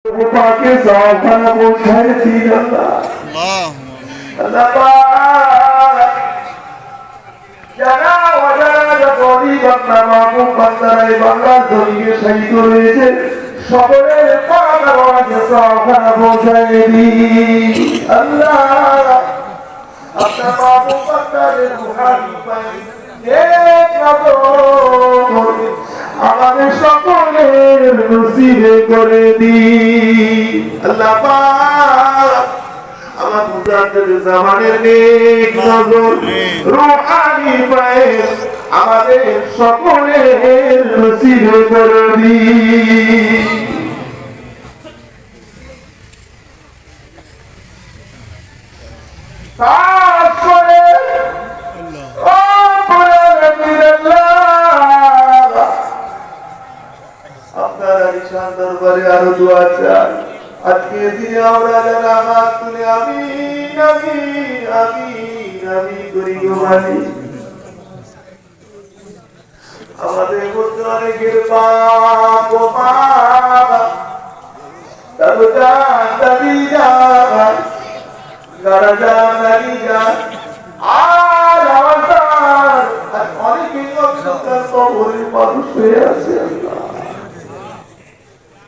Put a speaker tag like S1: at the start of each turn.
S1: পাকে সাওখানা পৌঁছায় দিন আল্লাহ পাক যারা ওয়াজারা যতই বান্দা মাহবুব বান্দারা এই বাংলার জমিনে শহীদ হয়েছে সকলের পাক আওয়াজে সাওখানা পৌঁছায় দিন আল্লাহ আপনার মাহবুব বান্দাদের রুহানি পায় এক নজর আমাদের সকলের নসিবে করে দিন আল্লাহ পাক আমার মুজাদ্দিদ জামানের নেক নজর রূহানি পায়ে আমাদের সকলের নসিবে করে দিন তারপরে ও আপনার ঈশান দরবারে আরো দোয়া চাই আজকে দিনে আমরা যারা হাত তুলে আমিন আমিন আমিন আমিন করি গো মানি আমাদের মধ্যে অনেকের পাপ ও পাপ দাদু যান দাদি যান গাড়া যান দাদি যান আর আমার অনেকেই অসুস্থ কবরের মানুষ হয়ে আছে